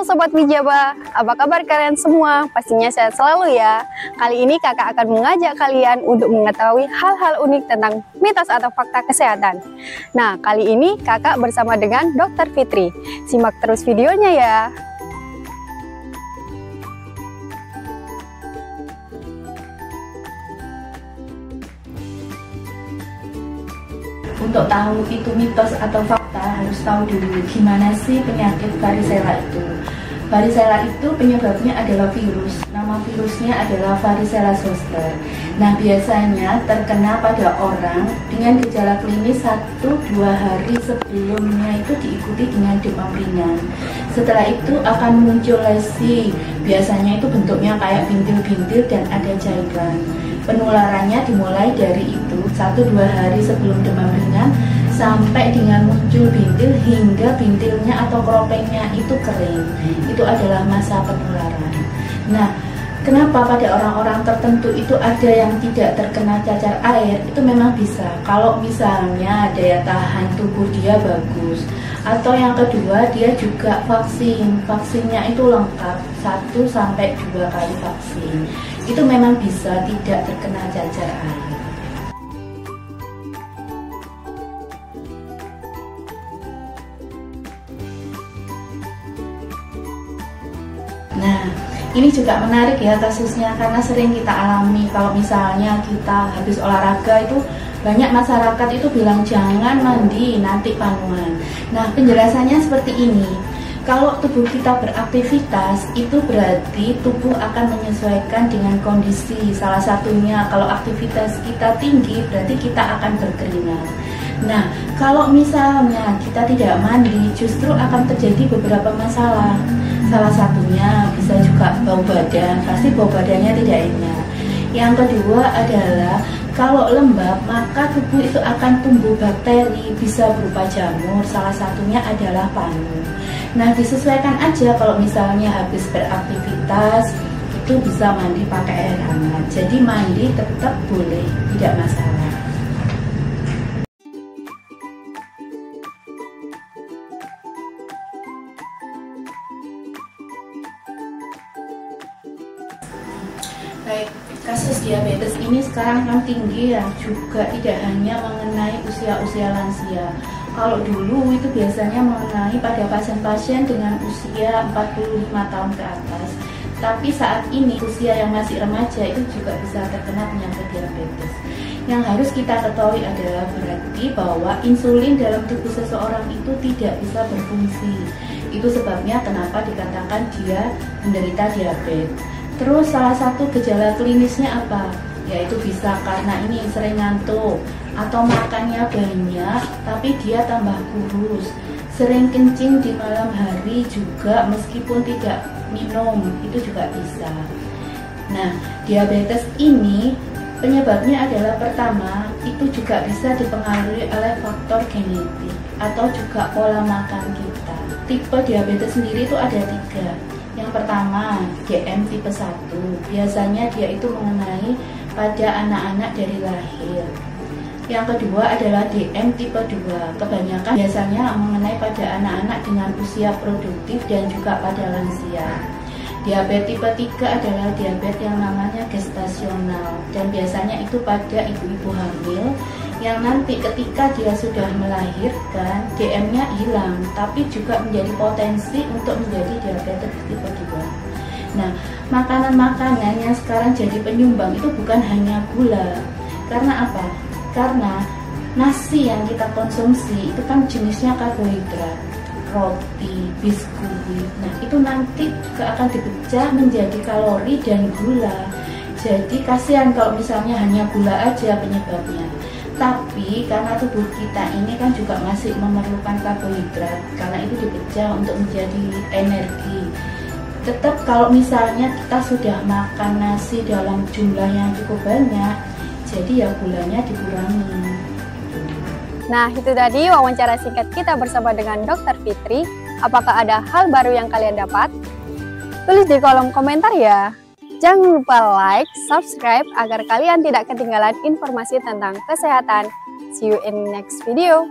Halo Sobat Mijaba, apa kabar kalian semua? Pastinya sehat selalu ya. Kali ini kakak akan mengajak kalian untuk mengetahui hal-hal unik tentang mitos atau fakta kesehatan. Nah, kali ini kakak bersama dengan Dr. Fitri. Simak terus videonya ya. Untuk tahu itu mitos atau fakta, harus tahu dulu gimana sih penyakit varicella itu. Varicella itu penyebabnya adalah virus. Nama virusnya adalah varicella zoster. Nah, biasanya terkena pada orang dengan gejala klinis 1-2 hari sebelumnya itu diikuti dengan demam ringan. Setelah itu akan muncul lesi. Biasanya itu bentuknya kayak bintil-bintil dan ada cairan. Penularannya dimulai dari itu 1-2 hari sebelum demam ringan sampai dengan muncul bintil hingga bintilnya atau keropengnya itu kering. Itu adalah masa penularan. Nah, kenapa pada orang-orang tertentu itu ada yang tidak terkena cacar air? Itu memang bisa. Kalau misalnya daya tahan tubuh dia bagus. Atau yang kedua, dia juga vaksin. Vaksinnya itu lengkap 1-2 kali vaksin. Itu memang bisa tidak terkena cacar air. Nah, ini juga menarik ya kasusnya, karena sering kita alami. Kalau misalnya kita habis olahraga itu banyak masyarakat itu bilang jangan mandi, nanti panuan. Nah, penjelasannya seperti ini. Kalau tubuh kita beraktivitas, itu berarti tubuh akan menyesuaikan dengan kondisi. Salah satunya kalau aktivitas kita tinggi, berarti kita akan berkeringat. Nah, kalau misalnya kita tidak mandi, justru akan terjadi beberapa masalah. Salah satunya bisa juga bau badan, pasti bau badannya tidak enak. Yang kedua adalah kalau lembab, maka tubuh itu akan tumbuh bakteri, bisa berupa jamur, salah satunya adalah panu. Nah, disesuaikan aja kalau misalnya habis beraktivitas, itu bisa mandi pakai air hangat. Jadi mandi tetap boleh, tidak masalah. Baik, kasus diabetes ini sekarang kan tinggi ya, juga tidak hanya mengenai usia-usia lansia. Kalau dulu itu biasanya mengenai pada pasien-pasien dengan usia 45 tahun ke atas. Tapi saat ini usia yang masih remaja itu juga bisa terkena penyakit diabetes. Yang harus kita ketahui adalah berarti bahwa insulin dalam tubuh seseorang itu tidak bisa berfungsi. Itu sebabnya kenapa dikatakan dia menderita diabetes. Terus salah satu gejala klinisnya apa? Yaitu bisa karena ini sering ngantuk atau makannya banyak tapi dia tambah kurus, sering kencing di malam hari juga meskipun tidak minum, itu juga bisa. Nah, diabetes ini penyebabnya adalah pertama, itu juga bisa dipengaruhi oleh faktor genetik atau juga pola makan kita. Tipe diabetes sendiri itu ada 3. Yang pertama, DM tipe 1. Biasanya dia itu mengenai pada anak-anak dari lahir. Yang kedua adalah DM tipe 2. Kebanyakan biasanya mengenai pada anak-anak dengan usia produktif dan juga pada lansia. Diabetes tipe 3 adalah diabetes yang namanya gestasional, dan biasanya itu pada ibu-ibu hamil yang nanti ketika dia sudah melahirkan DM-nya hilang, tapi juga menjadi potensi untuk menjadi diabetes tipe 2. Nah, makanan-makanan yang sekarang jadi penyumbang itu bukan hanya gula. Karena apa? Karena nasi yang kita konsumsi itu kan jenisnya karbohidrat, roti, biskuit. Nah, itu nanti juga akan dipecah menjadi kalori dan gula. Jadi kasihan kalau misalnya hanya gula aja penyebabnya. Tapi karena tubuh kita ini kan juga masih memerlukan karbohidrat, karena itu dipecah untuk menjadi energi. Tetap kalau misalnya kita sudah makan nasi dalam jumlah yang cukup banyak, jadi ya gulanya dikurangi. Nah, itu tadi wawancara singkat kita bersama dengan Dr. Fitri. Apakah ada hal baru yang kalian dapat? Tulis di kolom komentar ya. Jangan lupa like, subscribe agar kalian tidak ketinggalan informasi tentang kesehatan. See you in next video.